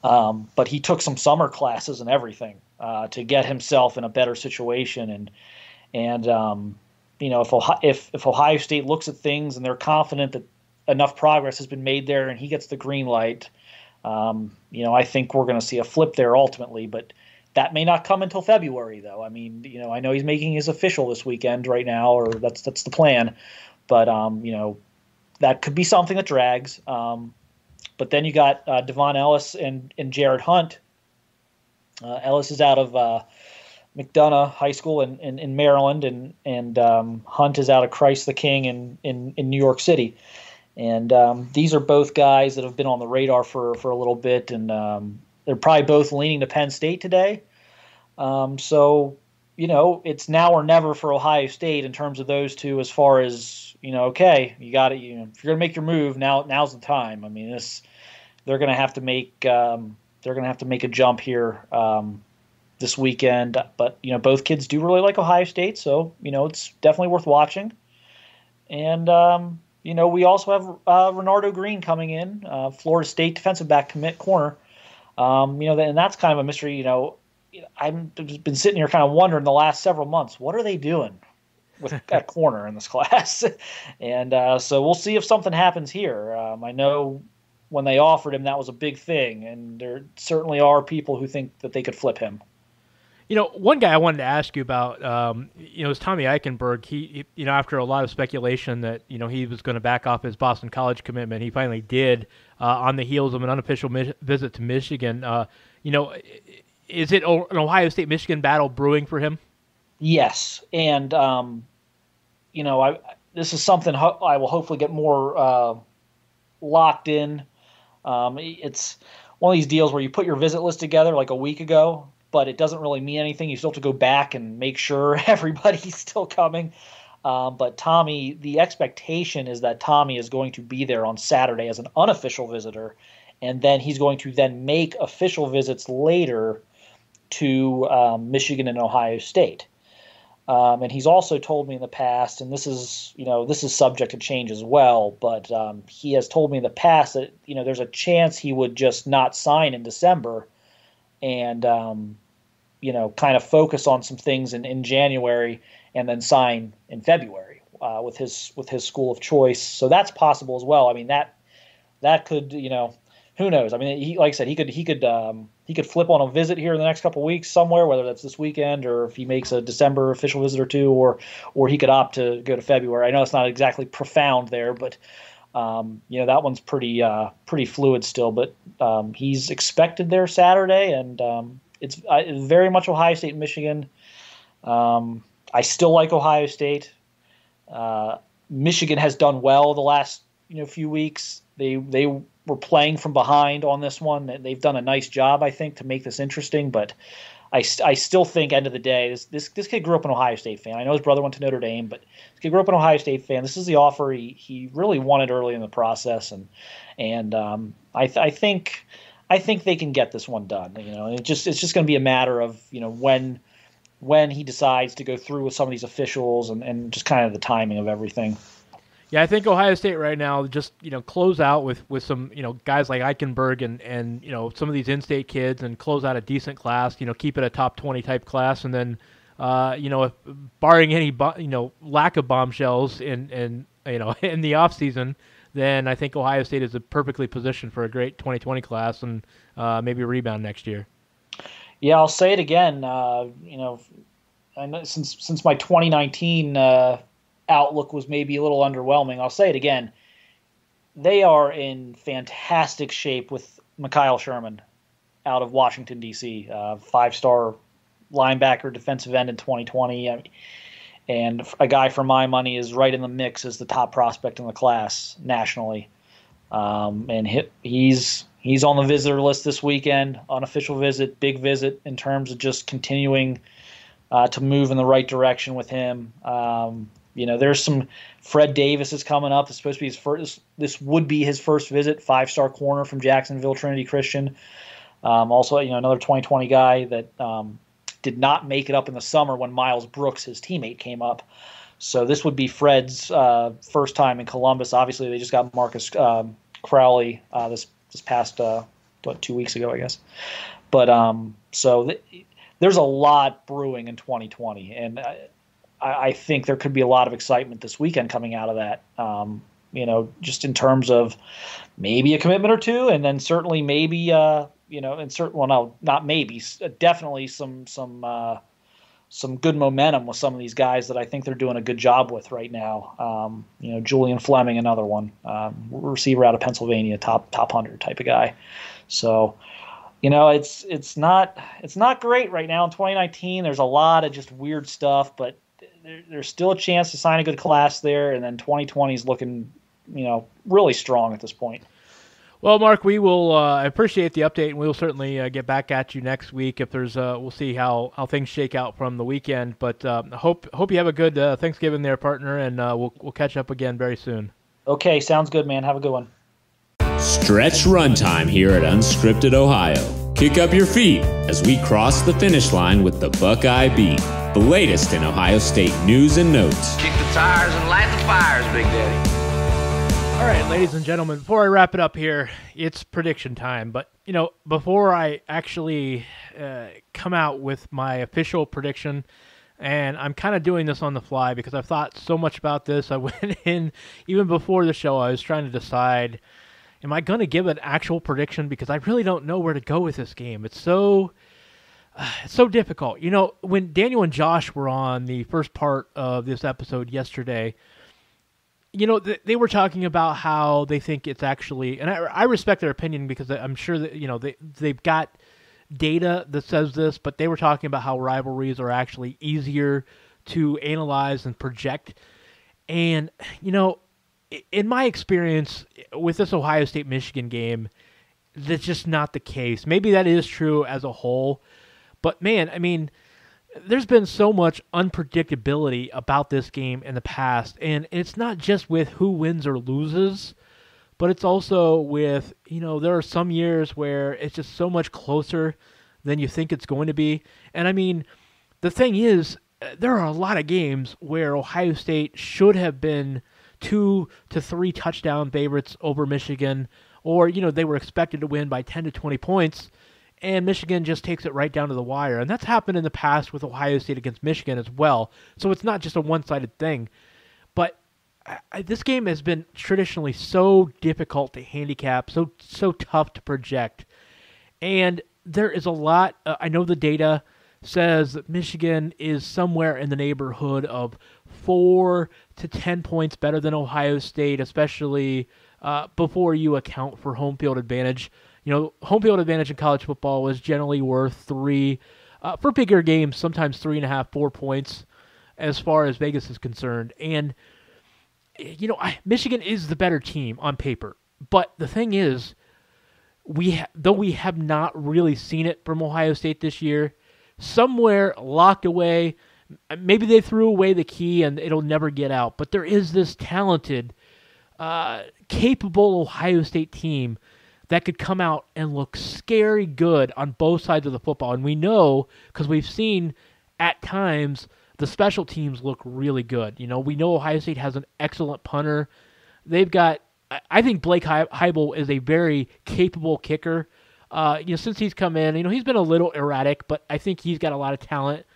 S6: but he took some summer classes and everything, to get himself in a better situation. And if Ohio State looks at things and they're confident that enough progress has been made there and he gets the green light, I think we're going to see a flip there ultimately, but that may not come until February, though. I know he's making his official this weekend right now, or that's the plan. But that could be something that drags. But then you got Devon Ellis and Jared Hunt. Ellis is out of McDonough High School in Maryland, and Hunt is out of Christ the King in New York City. And these are both guys that have been on the radar for a little bit, and they're probably both leaning to Penn State today. So, it's now or never for Ohio State in terms of those two, as far as, okay, you got it. If you're going to make your move, now's the time. They're going to have to make a jump here this weekend. But, both kids do really like Ohio State, so, it's definitely worth watching. And, we also have Renardo Green coming in, Florida State defensive back commit corner. And that's kind of a mystery. I've been sitting here kind of wondering the last several months, what are they doing with at corner in this class? And so we'll see if something happens here. I know when they offered him, that was a big thing, and there certainly are people who think that they could flip him.
S3: One guy I wanted to ask you about, is Tommy Eichenberg. He, after a lot of speculation that, he was going to back off his Boston College commitment, he finally did on the heels of an unofficial visit to Michigan. Is it an Ohio State-Michigan battle brewing for him?
S6: Yes, and, this is something I will hopefully get more locked in. It's one of these deals where you put your visit list together like a week ago, but it doesn't really mean anything. You still have to go back and make sure everybody's still coming. But Tommy, the expectation is that Tommy is going to be there on Saturday as an unofficial visitor, and then he's going to then make official visits later to Michigan and Ohio State. And he's also told me in the past, and this is subject to change as well, but he has told me in the past that, there's a chance he would just not sign in December and, kind of focus on some things in January and then sign in February with his school of choice. So that's possible as well. That could, who knows? He, like I said, he could flip on a visit here in the next couple of weeks somewhere, whether that's this weekend or if he makes a December official visit or two, or he could opt to go to February. I know it's not exactly profound there, but that one's pretty fluid still. But he's expected there Saturday, and it's very much Ohio State and Michigan. I still like Ohio State. Michigan has done well the last few weeks. They were playing from behind on this one. They've done a nice job, I think, to make this interesting. But I still think, end of the day, this kid grew up an Ohio State fan. I know his brother went to Notre Dame, but this kid grew up an Ohio State fan. This is the offer he really wanted early in the process, and I think they can get this one done. And it's just going to be a matter of when he decides to go through with some of these officials and just kind of the timing of everything.
S3: Yeah, I think Ohio State right now just close out with some guys like Eichenberg and some of these in-state kids and close out a decent class. Keep it a top 20 type class, and then if, barring any lack of bombshells in in the off season, then I think Ohio State is perfectly positioned for a great 2020 class and maybe a rebound next year.
S6: Yeah, I'll say it again. I know since my 2019 outlook was maybe a little underwhelming, I'll say it again. They are in fantastic shape with Mikhail Sherman out of Washington, D.C., 5-star linebacker, defensive end in 2020. And a guy for my money is right in the mix as the top prospect in the class nationally. And he's on the visitor list this weekend, unofficial visit, big visit in terms of just continuing to move in the right direction with him. There's some Fred Davis is coming up. It's supposed to be his first. This would be his first visit. 5-star corner from Jacksonville Trinity Christian. Also, another 2020 guy that did not make it up in the summer when Miles Brooks, his teammate, came up. So this would be Fred's first time in Columbus. Obviously, they just got Marcus Crowley this past 2 weeks ago, I guess. But there's a lot brewing in 2020, and I think there could be a lot of excitement this weekend coming out of that. Just in terms of maybe a commitment or two, and then certainly maybe definitely some good momentum with some of these guys that I think they're doing a good job with right now. Julian Fleming, another one, receiver out of Pennsylvania, top 100 type of guy. So, it's not great right now in 2019. There's a lot of just weird stuff, but there's still a chance to sign a good class there, and then 2020 is looking, really strong at this point.
S3: Well, Mark, we will appreciate the update, and we'll certainly get back at you next week if there's. We'll see how things shake out from the weekend. But hope you have a good Thanksgiving there, partner, and we'll catch up again very soon.
S6: Okay, sounds good, man. Have a good one.
S1: Stretch runtime here at Unscripted Ohio. Kick up your feet as we cross the finish line with the Buckeye Beat, the latest in Ohio State news and notes.
S7: Kick the tires and light the fires, Big Daddy.
S3: All right, ladies and gentlemen, before I wrap it up here, it's prediction time. But, before I actually come out with my official prediction, and I'm kind of doing this on the fly because I've thought so much about this. I went in, even before the show, I was trying to decide, am I going to give an actual prediction? Because I really don't know where to go with this game. It's so difficult. When Daniel and Josh were on the first part of this episode yesterday, they were talking about how they think it's actually, and I respect their opinion because I'm sure that, they've got data that says this, but they were talking about how rivalries are actually easier to analyze and project. And, in my experience with this Ohio State-Michigan game, that's just not the case. Maybe that is true as a whole, but man, there's been so much unpredictability about this game in the past, and it's not just with who wins or loses, but it's also with, there are some years where it's just so much closer than you think it's going to be. And the thing is, there are a lot of games where Ohio State should have been 2 to 3 touchdown favorites over Michigan, or, they were expected to win by 10 to 20 points, and Michigan just takes it right down to the wire. And that's happened in the past with Ohio State against Michigan as well. So it's not just a one-sided thing. But this game has been traditionally so difficult to handicap, so tough to project. And there is a lot, I know the data says that Michigan is somewhere in the neighborhood of 4 to 10 points better than Ohio State, especially before you account for home field advantage. Home field advantage in college football is generally worth 3, for bigger games, sometimes 3.5, 4 points as far as Vegas is concerned. And, Michigan is the better team on paper. But the thing is, though we have not really seen it from Ohio State this year, somewhere locked away, maybe they threw away the key and it'll never get out. But there is this talented, capable Ohio State team that could come out and look scary good on both sides of the football. And we know, because we've seen at times The special teams look really good. We know Ohio State has an excellent punter. They've got, I think Blake Heibel is a very capable kicker. Since he's come in, he's been a little erratic, but I think he's got a lot of talent.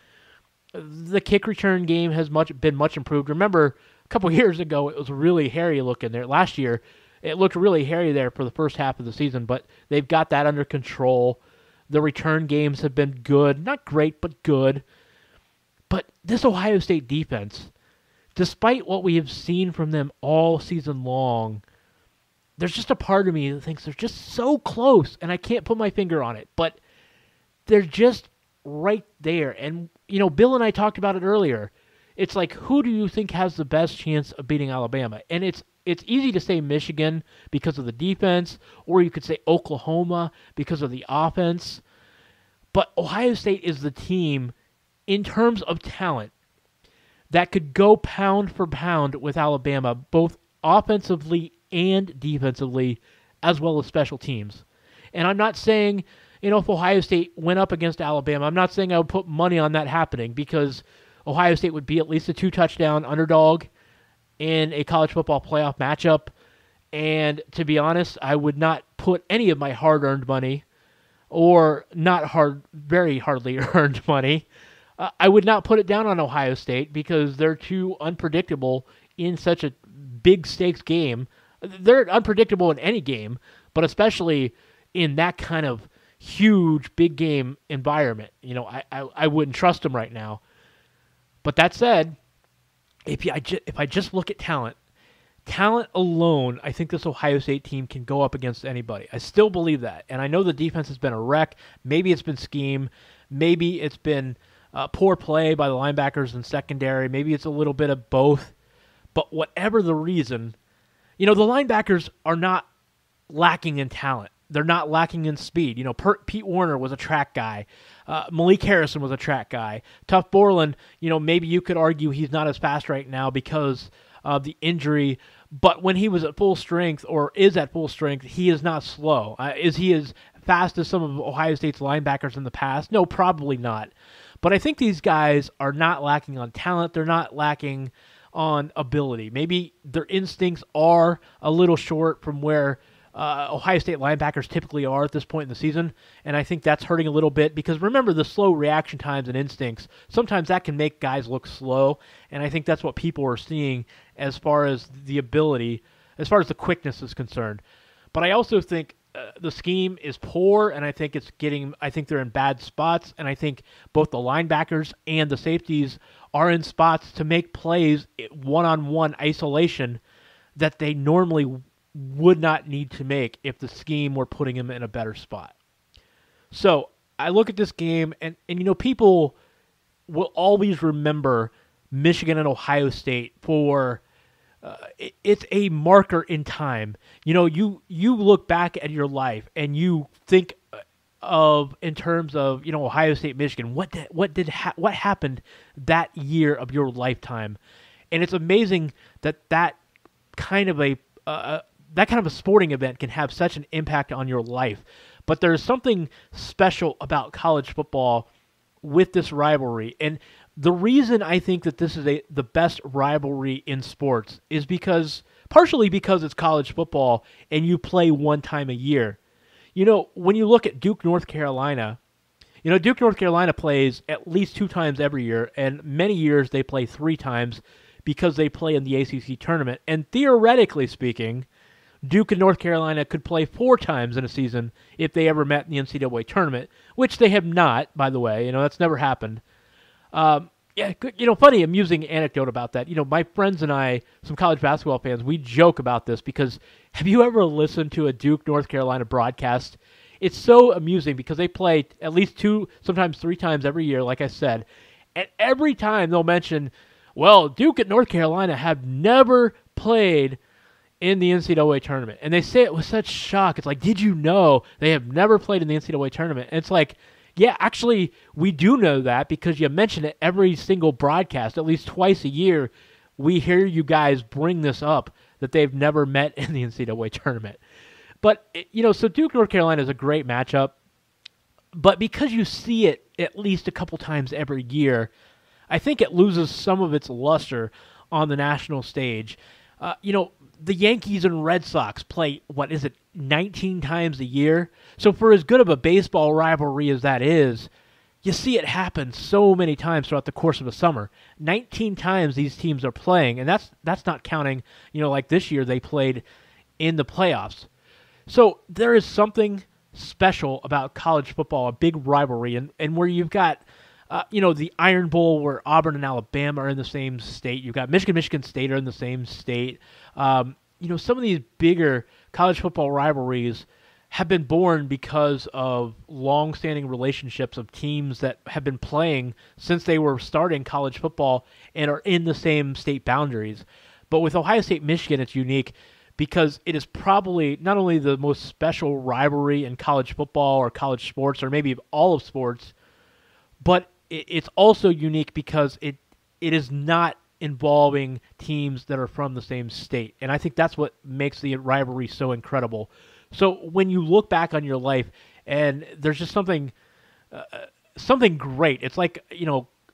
S3: The kick return game has been much improved. Remember, a couple years ago, it was really hairy looking there. Last year, it looked really hairy there for the first half of the season, but they've got that under control. The return games have been good. Not great, but good. But this Ohio State defense, despite what we have seen from them all season long, there's just a part of me that thinks they're just so close, and I can't put my finger on it, but they're just right there. And, Bill and I talked about it earlier. It's like, who do you think has the best chance of beating Alabama? And it's easy to say Michigan because of the defense, or you could say Oklahoma because of the offense. But Ohio State is the team, in terms of talent, that could go pound for pound with Alabama, both offensively and defensively, as well as special teams. And I'm not saying, if Ohio State went up against Alabama, I'm not saying I would put money on that happening, because Ohio State would be at least a 2-touchdown underdog in a college football playoff matchup. And to be honest, I would not put any of my hard-earned money, or very hardly earned money, I would not put it down on Ohio State, because they're too unpredictable in such a big stakes game. They're unpredictable in any game, but especially in that kind of huge big game environment. I wouldn't trust them right now. But that said, if I just look at talent alone, I think this Ohio State team can go up against anybody. I still believe that. And I know the defense has been a wreck. Maybe it's been scheme. Maybe it's been poor play by the linebackers and secondary. Maybe it's a little bit of both. But whatever the reason, the linebackers are not lacking in talent. They're not lacking in speed. Pete Warner was a track guy. Malik Harrison was a track guy. Tuff Borland, maybe you could argue he's not as fast right now because of the injury, but when he was at full strength, or is at full strength, he is not slow. Is he as fast as some of Ohio State's linebackers in the past? No, probably not. But I think these guys are not lacking on talent. They're not lacking on ability. Maybe their instincts are a little short from where Ohio State linebackers typically are at this point in the season, and I think that's hurting a little bit, because remember, the slow reaction times and instincts, sometimes that can make guys look slow, and I think that's what people are seeing as far as the ability, as far as the quickness is concerned. But I also think the scheme is poor, and I think they're in bad spots, and I think both the linebackers and the safeties are in spots to make plays one-on-one isolation that they normally would not need to make if the scheme were putting him in a better spot. So I look at this game, and people will always remember Michigan and Ohio State for it's a marker in time. You look back at your life and you think of, in terms of Ohio State, Michigan, what happened that year of your lifetime, and it's amazing that kind of a sporting event can have such an impact on your life. But there's something special about college football with this rivalry. And the reason I think that this is the best rivalry in sports is partially because it's college football and you play one time a year. When you look at Duke, North Carolina, Duke, North Carolina plays at least 2 times every year, and many years they play 3 times because they play in the ACC tournament. And theoretically speaking, Duke and North Carolina could play 4 times in a season if they ever met in the NCAA tournament, which they have not, by the way. That's never happened. Funny, amusing anecdote about that. My friends and I, some college basketball fans, we joke about this because have you ever listened to a Duke, North Carolina broadcast? It's so amusing because they play at least 2, sometimes 3 times every year, like I said. And every time they'll mention, well, Duke and North Carolina have never played in the NCAA tournament. And they say it with such shock. It's like, did you know they have never played in the NCAA tournament? And it's like, yeah, actually, we do know that because you mention it every single broadcast, at least twice a year. We hear you guys bring this up, that they've never met in the NCAA tournament. But, so Duke, North Carolina is a great matchup. But because you see it at least a couple times every year, I think it loses some of its luster on the national stage. The Yankees and Red Sox play, 19 times a year? So for as good of a baseball rivalry as that is, you see it happen so many times throughout the course of a summer. 19 times these teams are playing, and that's not counting, like this year they played in the playoffs. So there is something special about college football, a big rivalry, and where you've got, the Iron Bowl where Auburn and Alabama are in the same state. You've got Michigan State are in the same state. Some of these bigger college football rivalries have been born because of long-standing relationships of teams that have been playing since they were starting college football and are in the same state boundaries. But with Ohio State-Michigan, it's unique because it is probably not only the most special rivalry in college football or college sports or maybe all of sports, but it's also unique because it is not involving teams that are from the same state. And I think that's what makes the rivalry so incredible. So when you look back on your life and there's just something great, it's like,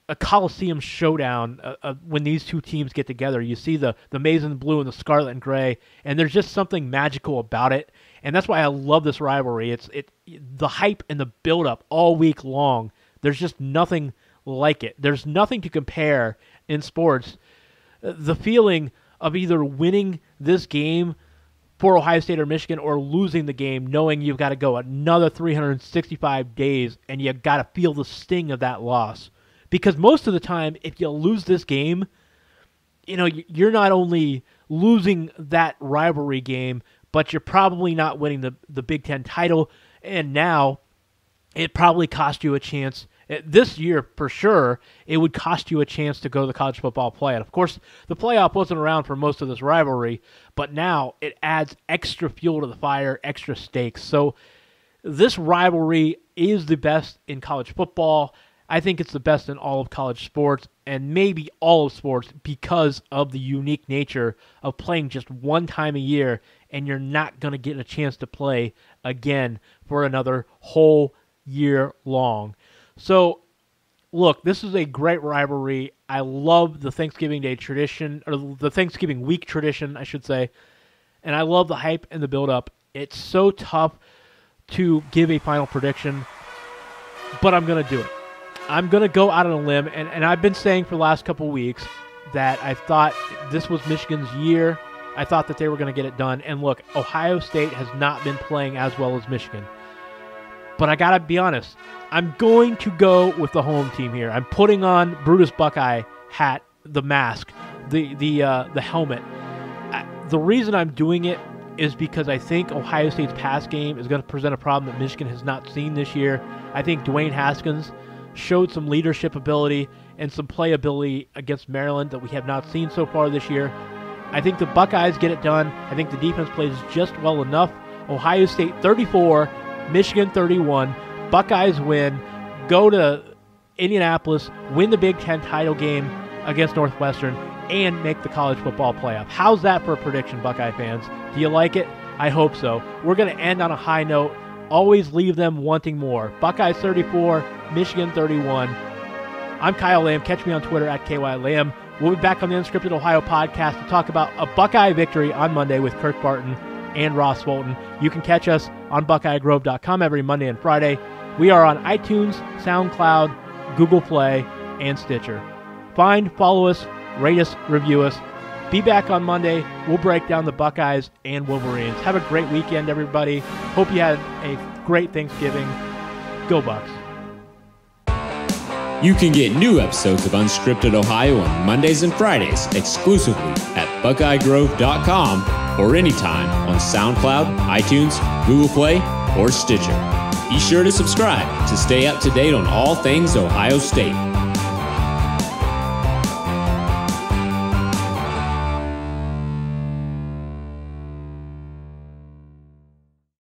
S3: a Coliseum showdown when these two teams get together. You see the maize and blue and the scarlet and gray, and there's just something magical about it. And that's why I love this rivalry. It's the hype and the build-up all week long. There's just nothing like it. There's nothing to compare in sports. The feeling of either winning this game for Ohio State or Michigan or losing the game knowing you've got to go another 365 days and you got to feel the sting of that loss. Because most of the time, if you lose this game, you're not only losing that rivalry game, but you're probably not winning the Big Ten title. And now it probably cost you a chance. This year, for sure, it would cost you a chance to go to the college football playoff. Of course, the playoff wasn't around for most of this rivalry, but now it adds extra fuel to the fire, extra stakes. So this rivalry is the best in college football. I think it's the best in all of college sports and maybe all of sports because of the unique nature of playing just one time a year, and you're not going to get a chance to play again for another whole year long. So, look, this is a great rivalry. I love the Thanksgiving Day tradition, or the Thanksgiving week tradition, I should say, and I love the hype and the build-up. It's so tough to give a final prediction, but I'm going to do it. I'm going to go out on a limb, and I've been saying for the last couple weeks that I thought this was Michigan's year. I thought that they were going to get it done. And look, Ohio State has not been playing as well as Michigan. But I got to be honest, I'm going to go with the home team here. I'm putting on Brutus Buckeye hat, the mask, the helmet. The reason I'm doing it is because I think Ohio State's pass game is going to present a problem that Michigan has not seen this year. I think Dwayne Haskins showed some leadership ability and some playability against Maryland that we have not seen so far this year. I think the Buckeyes get it done. I think the defense plays just well enough. Ohio State 34, Michigan 31. Buckeyes win, go to Indianapolis, win the Big Ten title game against Northwestern, and make the college football playoff. How's that for a prediction, Buckeye fans? Do you like it? I hope so. We're going to end on a high note. Always leave them wanting more. Buckeyes 34, Michigan 31. I'm Kyle Lamb. Catch me on Twitter at KYLamb. We'll be back on the Unscripted Ohio podcast to talk about a Buckeye victory on Monday with Kirk Barton and Ross Fulton. You can catch us on BuckeyeGrove.com every Monday and Friday. We are on iTunes, SoundCloud, Google Play, and Stitcher. Find, follow us, rate us, review us. Be back on Monday. We'll break down the Buckeyes and Wolverines. Have a great weekend, everybody. Hope you had a great Thanksgiving. Go Bucks.
S1: You can get new episodes of Unscripted Ohio on Mondays and Fridays exclusively at BuckeyeGrove.com or anytime on SoundCloud, iTunes, Google Play, or Stitcher. Be sure to subscribe to stay up to date on all things Ohio State.